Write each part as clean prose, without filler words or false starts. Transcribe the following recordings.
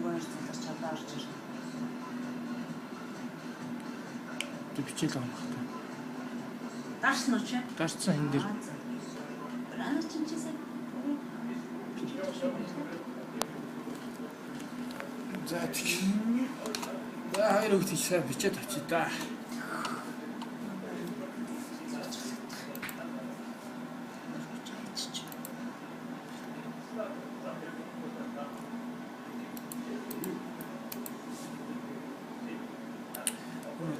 гоёр залж чадаа орж ирнэ. Тэг бичээл байгаа юм байна. Дарсан уу чи? Дарцсан энэ дэр. Рано чинчээсээ. За тийм. За хоёр хүүхд хийсээ бичээд авчи да.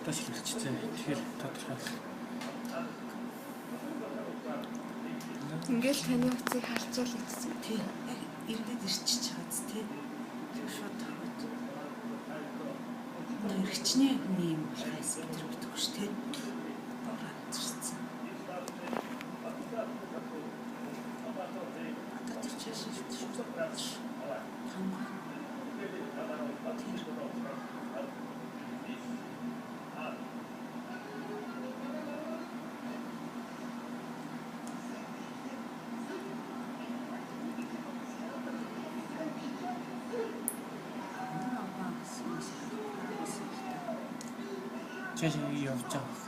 Тааш хэлчихсэн. Тэгэхээр тодорхой. Ингээл таны утсыг харцуул гэсэн. Тийм. Иргэд ирчиж чаац тийм. Тэг шууд таваад. Ирчний юм хайс өдр битгүү ш тийм. Бораачихсан. Одоо тэр чаш шууд. Хамаа. Чааш явж байгаа.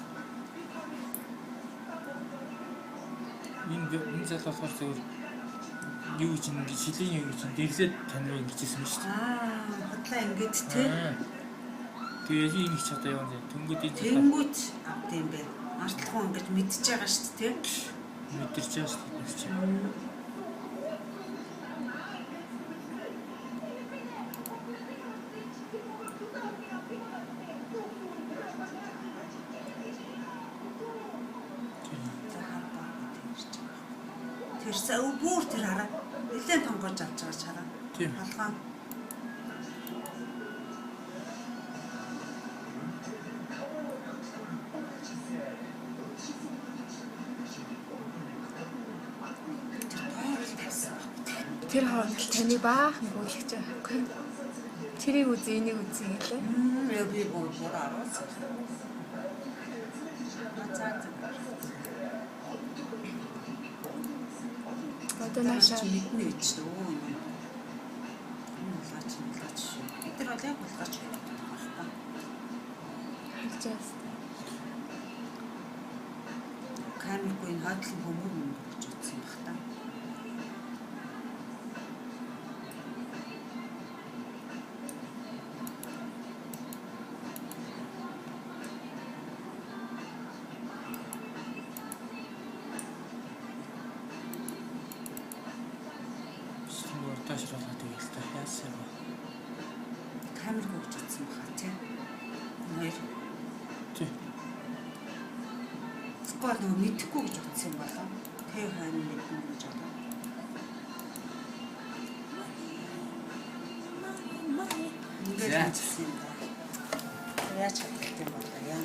Энэ зал болохоор зөв юу гэж ингэ шилийн юу гэж дэглээд таньруу ингэжсэн юм шүү дээ. Хотлоо ингэж тий. Тэгээд энэ их чадаа яваа зэ. Тэнгүүд энэ Тэнгүүт авд юм бэ. Артлахуу ингэж мэдчихэж байгаа шүү дээ тий. мэдэрч байгаа шүү дээ. Тэрсээ бүр тэр хараа. Нилээн тонгож авч байгаа чараа. Тийм. Халгаан. Тэр хооронд таны баахан гүйлгэж байгаа. Тэрийг үзье, энийг үзье гэлээ. Яа би бүр араас. Одоо наашаа мэднэ гэж дөө. Лаач. Тэр бол яг болгооч байна. харжаас. Камергүй энэ хадлын хөмөр гэж утсан баг та. Таашруулаад игээл та яасан юм. Камергүй гэж утсан баг тийм. Хоёр. Тий. Сквад нөгөө мэдхгүй гэж утсан юм болоо. Тэг хайр мэднэ гэж бодоо. Ингээд хэлсэн юм да. Яаж чадчих юм бол яа.